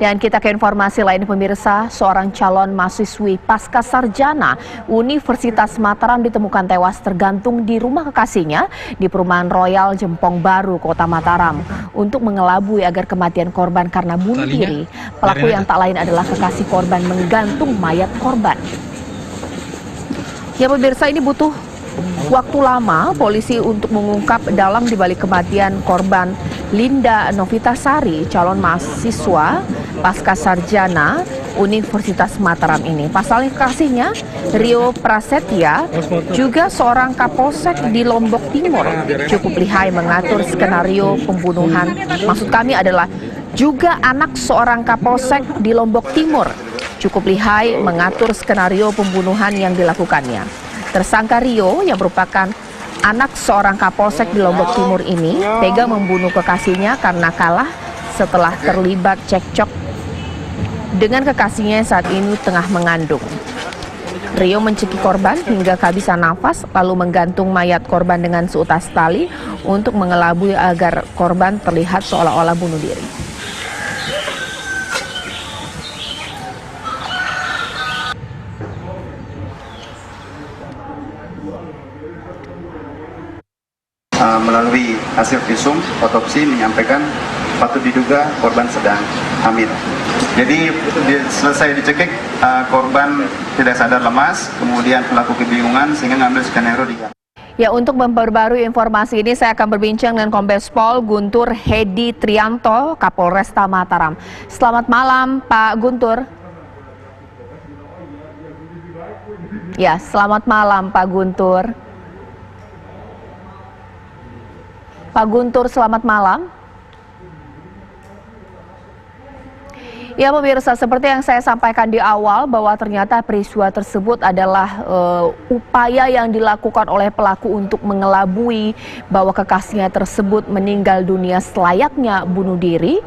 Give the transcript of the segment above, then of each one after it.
Dan kita ke informasi lain pemirsa, seorang calon mahasiswi pasca sarjana Universitas Mataram ditemukan tewas tergantung di rumah kekasihnya di perumahan Royal Jempong Baru, Kota Mataram. Untuk mengelabui agar kematian korban karena bunuh diri, pelaku yang tak lain adalah kekasih korban menggantung mayat korban. Ya pemirsa, ini butuh waktu lama polisi untuk mengungkap dalam dibalik kematian korban Linda Novitasari, calon mahasiswa pasca sarjana Universitas Mataram ini. Pasalnya kekasihnya, Rio Prasetya, juga seorang kapolsek di Lombok Timur, cukup lihai mengatur skenario pembunuhan. Maksud kami adalah juga anak seorang kapolsek di Lombok Timur, cukup lihai mengatur skenario pembunuhan yang dilakukannya. Tersangka Rio yang merupakan anak seorang kapolsek di Lombok Timur ini tega membunuh kekasihnya karena kalah setelah terlibat cekcok dengan kekasihnya saat ini tengah mengandung. Rio mencekik korban hingga kehabisan nafas lalu menggantung mayat korban dengan seutas tali untuk mengelabui agar korban terlihat seolah-olah bunuh diri. Melalui hasil visum otopsi menyampaikan patut diduga korban sedang hamil. Jadi selesai dicekik, korban tidak sadar lemas, kemudian pelaku kebingungan sehingga ngambil skenario di jalan. Ya, untuk memperbarui informasi ini saya akan berbincang dengan Kombes Pol Guntur Hedi Trianto, Kapolresta Mataram. Selamat malam Pak Guntur. Ya, selamat malam Pak Guntur. Pak Guntur, selamat malam. Ya pemirsa, seperti yang saya sampaikan di awal bahwa ternyata peristiwa tersebut adalah upaya yang dilakukan oleh pelaku untuk mengelabui bahwa kekasihnya tersebut meninggal dunia selayaknya bunuh diri.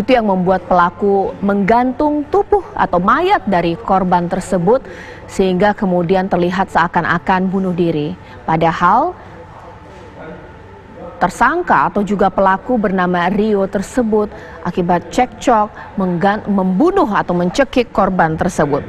Itu yang membuat pelaku menggantung tubuh atau mayat dari korban tersebut sehingga kemudian terlihat seakan-akan bunuh diri. Padahal tersangka atau juga pelaku bernama Rio tersebut akibat cekcok membunuh atau mencekik korban tersebut.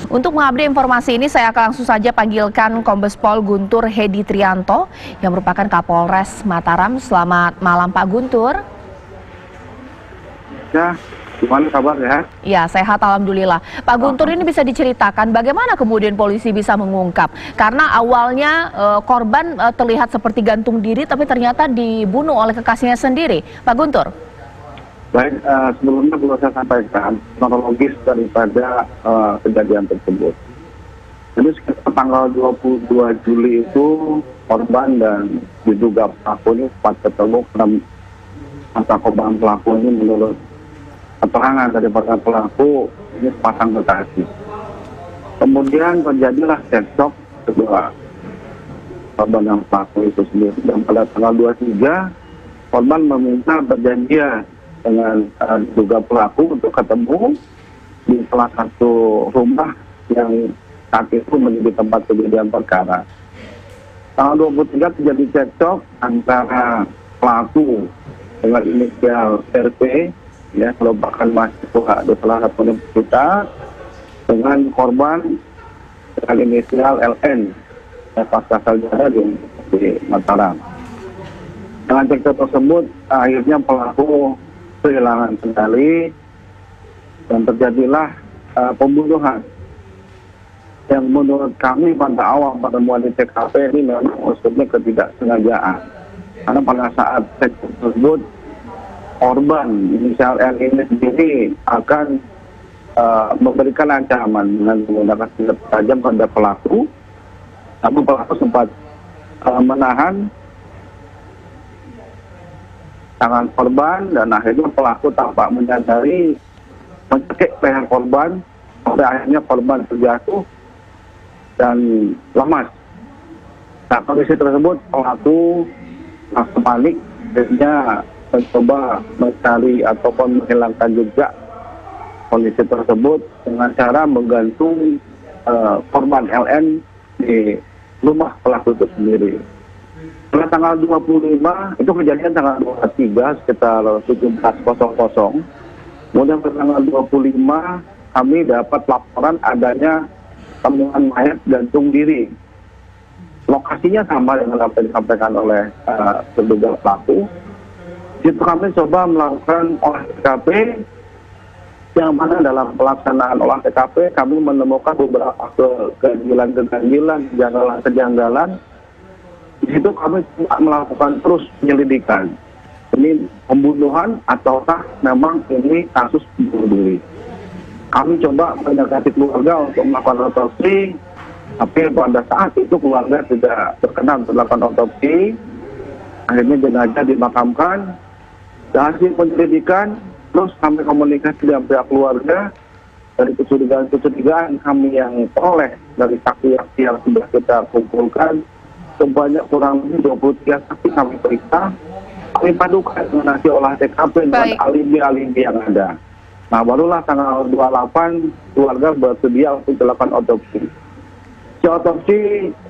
Untuk mengupdate informasi ini, saya akan langsung saja panggilkan Kombes Pol Guntur Hedi Trianto yang merupakan Kapolres Mataram. Selamat malam Pak Guntur. Ya, gimana kabar ya? Ya, sehat alhamdulillah. Pak Guntur, ini bisa diceritakan bagaimana kemudian polisi bisa mengungkap? Karena awalnya korban terlihat seperti gantung diri tapi ternyata dibunuh oleh kekasihnya sendiri. Pak Guntur. Baik, sebelumnya perlu saya sampaikan kronologis daripada kejadian tersebut. Jadi sekitar tanggal 22 Juli itu korban dan diduga pelaku ini sempat ketemu karena masa korban pelaku ini menurut keterangan daripada pelaku ini sepasang kekasih. Kemudian terjadilah cekcok kedua korban dan pelaku itu sendiri. Dan pada tanggal 23 korban meminta perjanjian dengan diduga pelaku untuk ketemu di salah satu rumah yang saat itu menjadi tempat kejadian perkara. Tanggal 23 terjadi cekcok antara pelaku dengan inisial RP, ya, merupakan mahasiswa di salah satu universitas, dengan korban dengan inisial LN, pasca sarjana di Mataram. Dengan cekcok tersebut, akhirnya pelaku kehilangan kendali dan terjadilah pembunuhan yang menurut kami pada awal penemuan di TKP ini memang unsurnya ketidaksengajaan. Karena pada saat cekcok tersebut korban inisial L ini sendiri akan memberikan ancaman dengan menggunakan senjata tajam pada pelaku, namun pelaku sempat menahan tangan korban dan akhirnya pelaku tampak menyadari mencekik leher korban sampai akhirnya korban terjatuh dan lemas. Nah, kondisi tersebut pelaku merasa panik, akhirnya mencoba mencari ataupun menghilangkan jejak polisi tersebut dengan cara menggantung korban LN di rumah pelaku itu sendiri. Pada tanggal 25, itu kejadian tanggal 23 sekitar 17.00. Kemudian pada tanggal 25 kami dapat laporan adanya temuan mayat gantung diri. Lokasinya sama dengan apa yang disampaikan oleh terduga pelaku. Di situ kami coba melakukan olah TKP, yang mana dalam pelaksanaan olah TKP kami menemukan beberapa keganjilan, kejanggalan. Di situ kami melakukan terus penyelidikan. Ini pembunuhan ataukah memang ini kasus bunuh diri. Kami coba mendekati keluarga untuk melakukan otopsi, tapi pada saat itu keluarga tidak berkenan untuk melakukan otopsi. Akhirnya jenazah dimakamkan. Dari hasil penyelidikan, terus kami komunikasi dengan pihak keluarga. Dari kecurigaan kami yang peroleh dari saksi-saksi yang sudah kita kumpulkan, sebanyak kurang lebih 23 saksi kami periksa. Kami padukan dengan hasil olah TKP dan alibi-alibi yang ada. Nah, barulah tanggal 28 keluarga bersedia untuk dilakukan otopsi. Di otopsi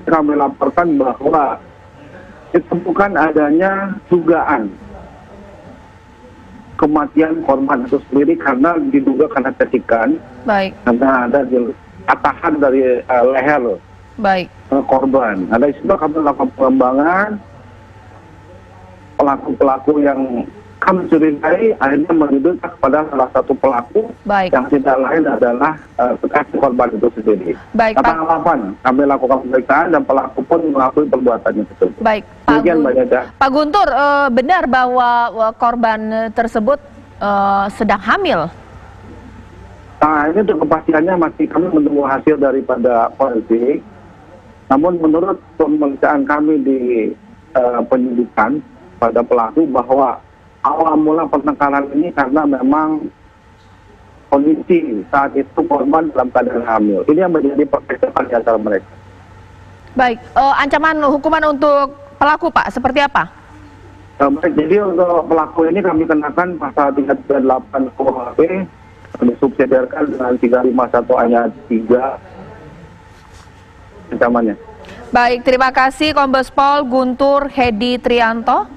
kami laporkan bahwa ditemukan adanya dugaan kematian korban itu sendiri karena diduga karena cecekan. Karena ada patahan dari leher korban. Nah, dari situ kami melakukan pengembangan. Pelaku-pelaku yang kami curigai akhirnya mendudukan kepada salah satu pelaku yang tidak lain adalah kekasih korban itu sendiri. Tanggal 8 kami lakukan pemeriksaan dan pelaku pun mengakui perbuatannya tersebut. Pak Guntur, benar bahwa korban tersebut sedang hamil? Nah, ini untuk kepastiannya masih kami menunggu hasil daripada forensik. Namun menurut pemeriksaan kami di penyidikan pada pelaku bahwa awal mula pertengkaran ini karena memang kondisi saat itu korban dalam keadaan hamil. Ini yang menjadi percakapan di antara mereka. Ancaman hukuman untuk pelaku, Pak, seperti apa? Jadi untuk pelaku ini kami kenakan pasal 338 KUHP, disubsidiarkan dengan 351 ayat 3 ancamannya. Baik, terima kasih Kombes Pol Guntur Hedi Trianto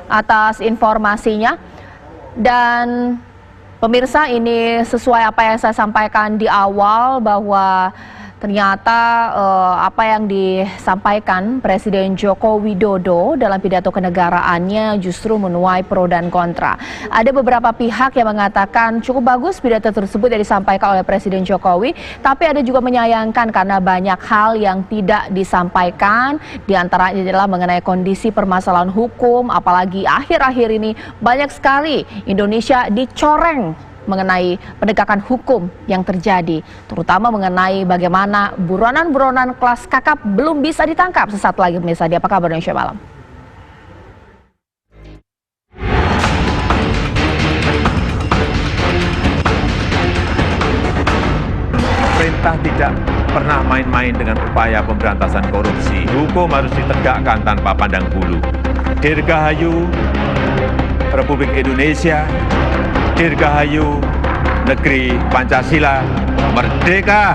atas informasinya. Dan pemirsa, ini sesuai apa yang saya sampaikan di awal bahwa ternyata apa yang disampaikan Presiden Joko Widodo dalam pidato kenegaraannya justru menuai pro dan kontra. Ada beberapa pihak yang mengatakan cukup bagus pidato tersebut yang disampaikan oleh Presiden Jokowi, tapi ada juga menyayangkan karena banyak hal yang tidak disampaikan, diantaranya adalah mengenai kondisi permasalahan hukum, apalagi akhir-akhir ini banyak sekali Indonesia dicoreng mengenai penegakan hukum yang terjadi, terutama mengenai bagaimana buronan-buronan kelas kakap belum bisa ditangkap. Sesaat lagi pemirsa di Apa Kabar Indonesia Malam. Pemerintah tidak pernah main-main dengan upaya pemberantasan korupsi. Hukum harus ditegakkan tanpa pandang bulu. Dirgahayu Republik Indonesia, Dirgahayu Negeri Pancasila, merdeka!